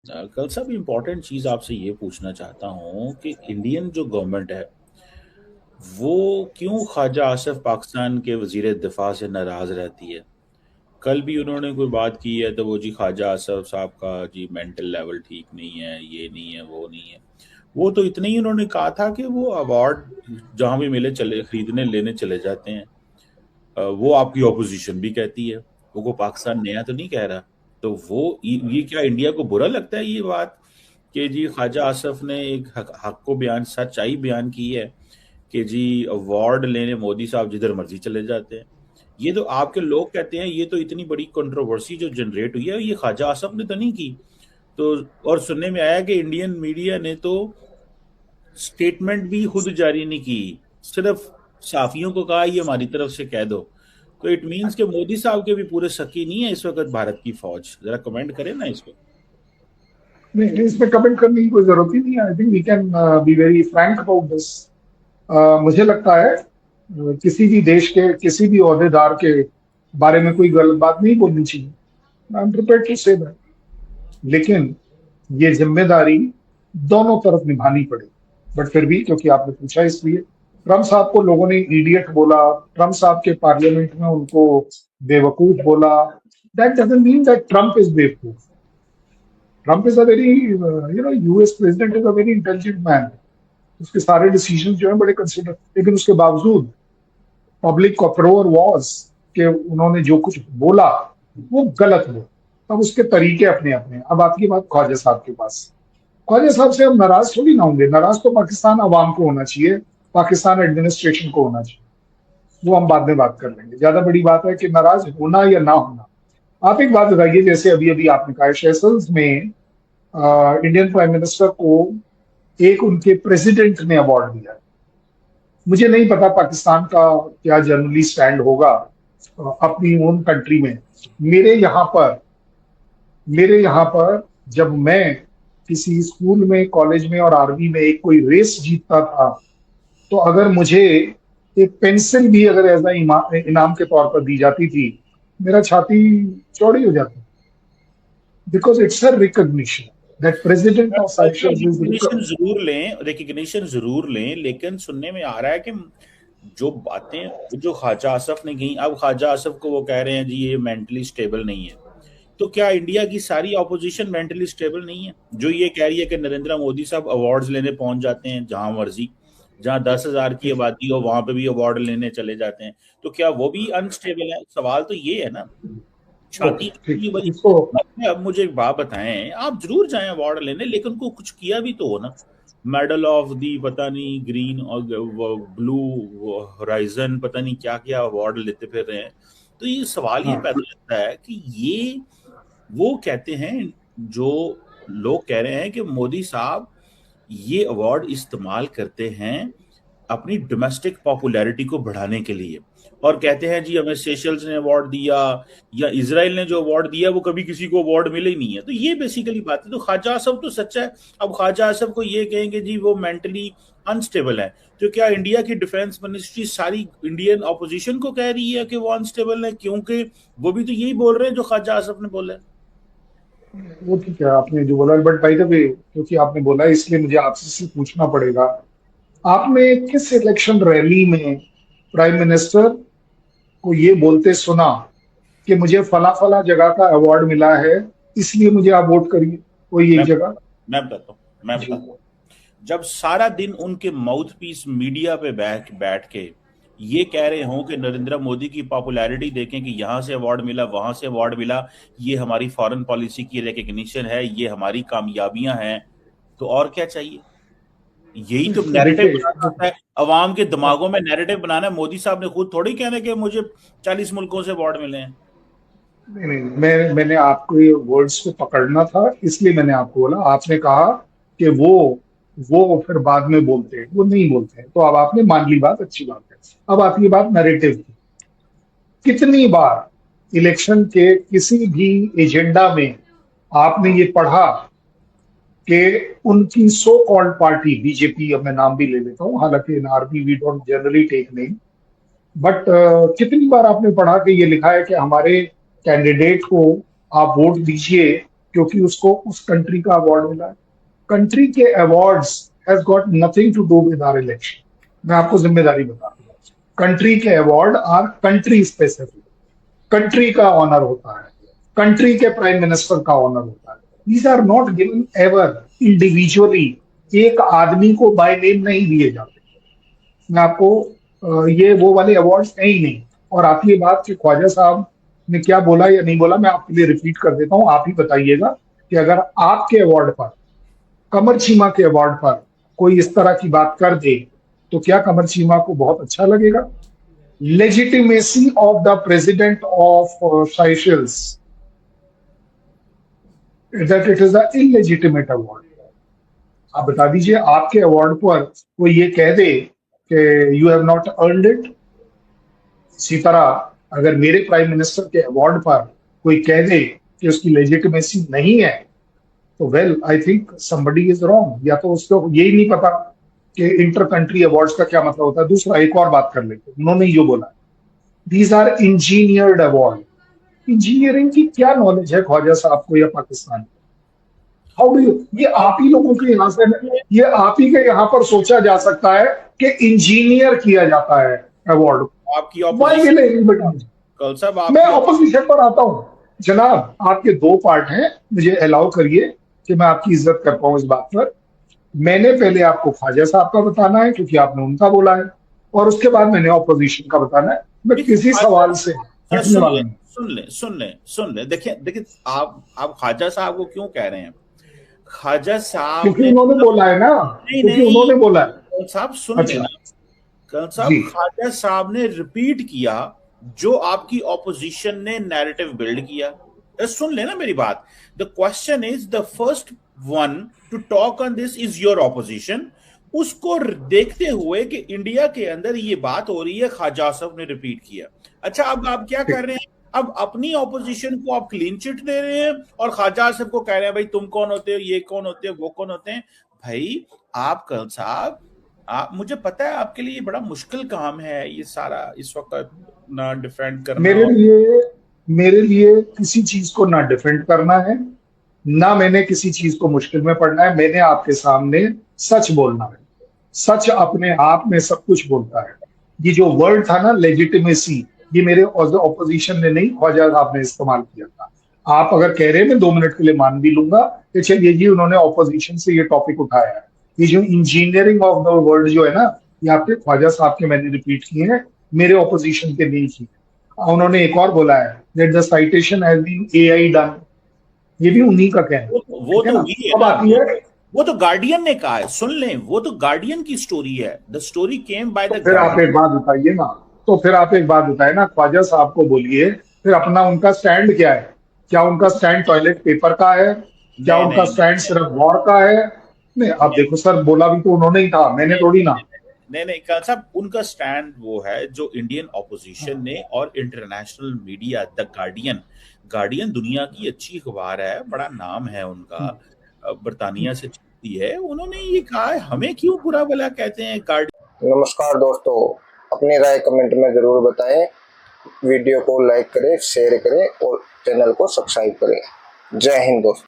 कल साहब इम्पोर्टेंट चीज़ आपसे ये पूछना चाहता हूँ कि इंडियन जो गवर्नमेंट है वो क्यों ख्वाजा आसिफ पाकिस्तान के वजीर दिफा से नाराज़ रहती है। कल भी उन्होंने कोई बात की है तो वो जी ख्वाजा आसिफ साहब का जी मेंटल लेवल ठीक नहीं है, ये नहीं है, वो नहीं है। वो तो इतना ही उन्होंने कहा था कि वो अवार्ड जहाँ भी मिले चले खरीदने लेने चले जाते हैं। वो आपकी ऑपोजिशन भी कहती है, वो को पाकिस्तान नया तो नहीं कह रहा। तो वो ये क्या इंडिया को बुरा लगता है ये बात कि जी ख्वाजा आसिफ ने एक हक को बयान सच्चाई बयान की है कि जी अवार्ड लेने मोदी साहब जिधर मर्जी चले जाते हैं। ये तो आपके लोग कहते हैं, ये तो इतनी बड़ी कंट्रोवर्सी जो जनरेट हुई है ये ख्वाजा आसिफ ने तो नहीं की। तो और सुनने में आया कि इंडियन मीडिया ने तो स्टेटमेंट भी खुद जारी नहीं की, सिर्फ साफियों को कहा ये हमारी तरफ से कह दो। तो इट मीन्स कि मोदी साहब के भी पूरे शकी नहीं है इस वक्त भारत की फौज। जरा कमेंट करें ना इस पे। नहीं, इसमें कमेंट करने की कोई जरूरत ही नहीं है। I think we can be very frank about this. मुझे लगता है किसी भी देश के किसी भी ओहदेदार के बारे में कोई गलत बात नहीं बोलनी चाहिए। I am prepared to say that. लेकिन ये जिम्मेदारी दोनों तरफ निभानी पड़ेगी। बट फिर भी क्योंकि आपने पूछा इसलिए, ट्रम्प साहब को लोगों ने इडियट बोला, ट्रम्प साहब के पार्लियामेंट में उनको बेवकूफ बोला। That doesn't mean that Trump is बेवकूफ। Trump is a very US president is a very intelligent man. उसके सारे डिसीजन जो है बड़े कंसिडर, लेकिन उसके बावजूद पब्लिक का अप्रोवर वॉज कि उन्होंने जो कुछ बोला वो गलत बोला। अब उसके तरीके अपने अपने। अब आपकी बात ख्वाजा साहब के पास, ख्वाजा साहब से हम नाराज थोड़ी ना होंगे। नाराज तो पाकिस्तान अवाम को होना चाहिए, पाकिस्तान एडमिनिस्ट्रेशन को होना चाहिए। वो हम बाद में बात कर लेंगे। ज्यादा बड़ी बात है कि नाराज होना या ना होना। आप एक बात बताइए, जैसे अभी अभी आपने कहा सेशल्स में इंडियन प्राइम मिनिस्टर को एक उनके प्रेसिडेंट ने अवार्ड दिया। मुझे नहीं पता पाकिस्तान का क्या जनरली स्टैंड होगा अपनी ओन कंट्री में। मेरे यहाँ पर मेरे यहाँ पर जब मैं किसी स्कूल में, कॉलेज में और आर्मी में एक कोई रेस जीतता था, तो अगर मुझे एक पेंसिल भी अगर ऐसा इनाम के तौर पर दी जाती थी, मेरा छाती चौड़ी हो जाती। Because it's a recognition that president of Seychelles is. Recognition जरूर लें, लेकिन सुनने में आ रहा है कि जो बातें जो ख्वाजा आसफ ने की, अब ख्वाजा आसफ को वो कह रहे हैं जी ये मेंटली स्टेबल नहीं है। तो क्या इंडिया की सारी ऑपोजिशन मेंटली स्टेबल नहीं है जो ये कह रही है कि नरेंद्र मोदी साहब अवार्ड्स लेने पहुंच जाते हैं जहां मर्जी, जहां 10,000 की आबादी हो वहां पे भी अवार्ड लेने चले जाते हैं। तो क्या वो भी अनस्टेबल है? सवाल तो ये है ना। ओके, छाती ठीक की है वही। इसको। अब मुझे एक बात बताएं, आप जरूर जाएं अवार्ड लेने, लेकिन को कुछ किया भी तो हो ना। मेडल ऑफ दी पता नहीं ग्रीन और ब्लू होराइजन पता नहीं क्या क्या अवार्ड लेते फिर रहे हैं। तो ये सवाल ये हाँ, पैदा लगता है कि ये वो कहते हैं, जो लोग कह रहे हैं कि मोदी साहब ये अवार्ड इस्तेमाल करते हैं अपनी डोमेस्टिक पॉपुलैरिटी को बढ़ाने के लिए, और कहते हैं जी हमें सेशल्स ने अवार्ड दिया या इसराइल ने जो अवार्ड दिया वो कभी किसी को अवार्ड मिले ही नहीं है। तो ये बेसिकली बात है। तो ख्वाजा आसफ तो सच्चा है। अब ख्वाजा आसफ को ये कहेंगे जी वो मेंटली अनस्टेबल है, तो क्या इंडिया की डिफेंस मिनिस्ट्री सारी इंडियन ऑपोजिशन को कह रही है कि वो अनस्टेबल है? क्योंकि वो भी तो यही बोल रहे हैं जो ख्वाजा आसफ ने बोला है। वो ठीक है आपने जो बोला, बट बाय द वे क्योंकि आपने बोला इसलिए मुझे आपसे पूछना पड़ेगा। आपने किस इलेक्शन रैली में प्राइम मिनिस्टर को ये बोलते सुना कि मुझे फला फला जगह का अवार्ड मिला है, इसलिए मुझे आप वोट करिए? कोई एक मैं जगह? मैं बताता हूँ मैं जी। बताता हूँ जब सारा दिन उनके माउथ पीस मीडिया पे बैठ बैठ के ये कह रहे हों कि नरेंद्र मोदी की पॉपुलैरिटी देखें कि यहाँ से अवार्ड मिला वहां से अवार्ड मिला, ये हमारी फॉरेन पॉलिसी की रिकग्निशन है, ये हमारी कामयाबियां हैं, तो और क्या चाहिए? यही तो तो नैरेटिव देखिए बनाना होता है। अवाम के दिमागों में नैरेटिव बनाना है। मोदी साहब ने खुद थोड़ी कहना है कि मुझे 40 मुल्कों से अवार्ड मिले हैं। नहीं नहीं, मैंने आपको ये वर्ड्स को पकड़ना था, इसलिए मैंने आपको बोला। आपने कहा कि वो फिर बाद में बोलते हैं, वो नहीं बोलते हैं, तो अब आपने मान ली बात, अच्छी बात है। अब आती है बात नैरेटिव की। कितनी बार इलेक्शन के किसी भी एजेंडा में आपने ये पढ़ा कि उनकी सो कॉल्ड पार्टी बीजेपी, अब मैं नाम भी ले लेता हूं, हालांकि in army we don't generally take name, but कितनी बार आपने पढ़ा कि ये लिखा है कि हमारे कैंडिडेट को आप वोट दीजिए क्योंकि उसको उस कंट्री का अवार्ड मिला है। कंट्री के awards has got nothing to do with our election. मैं आपको जिम्मेदारी बता दूं, कंट्री के award are country specific. Country का ऑनर होता है, कंट्री के प्राइम मिनिस्टर का ऑनर होता है। These are not given ever individually, एक आदमी को बाय नेम नहीं दिए जाते। मैं आपको ये वो वाले अवार्ड्स है ही नहीं। और आप ये बात कि ख्वाजा साहब ने क्या बोला या नहीं बोला, मैं आपके लिए रिपीट कर देता हूं, आप ही बताइएगा कि अगर आपके अवार्ड पर, कमर चीमा के अवार्ड पर कोई इस तरह की बात कर दे तो क्या कमर चीमा को बहुत अच्छा लगेगा? Legitimacy of the president of Seychelles, that it is the illegitimate award. आप बता दीजिए, आपके अवार्ड पर कोई ये कह दे कि you have not earned it. इसी तरह अगर मेरे प्राइम मिनिस्टर के अवार्ड पर कोई कह दे कि उसकी लेजिटिमेसी नहीं है, तो well I think somebody is wrong, या तो उसको यही नहीं पता कि इंटर कंट्री अवार्ड्स का क्या मतलब होता है। दूसरा, एक और बात कर लेते, उन्होंने जो बोला, these are engineered award. Engineering की क्या नॉलेज है ख्वाजा साहब को या पाकिस्तान को? हाउ डू यू, ये आप ही लोगों के यहाँ से, ये आप ही के यहाँ पर सोचा जा सकता है कि इंजीनियर किया जाता है अवार्ड। आपकी वाई ऑपोजिशन, विल एनीबडी? कल साहब मैं आपकी ऑपोजिशन पर आता हूं। जनाब, आपके दो पार्ट हैं, मुझे अलाउ करिए कि मैं आपकी इज्जत कर पाऊं इस बात पर। मैंने पहले आपको ख्वाजा साहब का बताना है क्योंकि आपने उनका बोला है, और उसके बाद मैंने ऑपोजिशन का बताना है। मैं किसी सवाल से हटने सुन वाला ले नहीं। सुन ले सुन ले सुन ले, देखिए देखिए, आप ख्वाजा साहब को क्यों कह रहे हैं? ख्वाजा साहब क्योंकि ने, उन्होंने बोला है ना, नहीं क्योंकि नहीं, उन्होंने बोला है। कल साहब सुन अच्छा लेना, कल जी। साहब ख्वाजा साहब ने रिपीट किया जो आपकी ऑपोजिशन ने नैरेटिव बिल्ड किया। सुन लेना मेरी बात। The question is, the first one two talk on this is your opposition. उसको देखते हुए कि इंडिया के अंदर ये बात हो रही है, ख्वाजा आसफ ने रिपीट किया। अच्छा, अब आप क्या कर रहे हैं? अब अपनी ऑपोजिशन को आप क्लीन चिट दे रहे हैं और ख्वाजा आसफ को कह रहे हैं भाई तुम कौन होते हो, ये कौन होते हो, वो कौन होते हैं। भाई आप कल साहब, आप, मुझे पता है आपके लिए बड़ा मुश्किल काम है ये सारा इस वक्त ना डिफेंड करना। मेरे लिए मेरे लिए किसी चीज को ना डिफेंड करना है, ना मैंने किसी चीज को मुश्किल में पड़ना है। मैंने आपके सामने सच बोलना है। सच अपने आप में सब कुछ बोलता है। ये जो वर्ड था ना, लेजिटिमेसी, ये मेरे ऑपोजिशन ने नहीं, ख्वाजा साहब ने इस्तेमाल किया था। आप अगर कह रहे हैं, मैं 2 मिनट के लिए मान भी लूंगा कि चलिए जी, उन्होंने ऑपोजिशन से ये टॉपिक उठाया है। ये जो इंजीनियरिंग ऑफ द वर्ल्ड जो है ना, ये आपके ख्वाजा साहब के मैंने रिपीट किए हैं, मेरे ऑपोजिशन के नहीं किए। उन्होंने एक और बोला है, that the citation has been AI done. ये भी उन्हीं का कहना है, वो ठीक है तो ना? हुई है अब ना, आती है, वो तो गार्डियन ने कहा है, सुन लें, वो तो गार्डियन की स्टोरी है। द स्टोरी केम बाय तो द फिर आप गार्डियन। एक बात बताइए ना, तो फिर आप एक बात बताइए ना, ख्वाजा साहब को बोलिए फिर अपना उनका स्टैंड क्या है? क्या उनका स्टैंड टॉयलेट पेपर का है? क्या नहीं उनका नहीं स्टैंड सिर्फ वॉर का है? नहीं, अब नहीं देखो सर, बोला भी तो उन्होंने ही था, मैंने नहीं थोड़ी ना। नहीं नहीं, कल साहब उनका स्टैंड वो है जो इंडियन ऑपोजिशन ने और international media, the guardian, guardian दुनिया की अच्छी अखबार है, बड़ा नाम है उनका, बर्तानिया से चलती है, उन्होंने ये कहा है। हमें क्यों बुरा भला कहते हैं गार्डियन? नमस्कार दोस्तों, अपनी राय कमेंट में जरूर बताएं। वीडियो को लाइक करें, शेयर करें और चैनल को सब्सक्राइब करें। जय हिंद दोस्तों।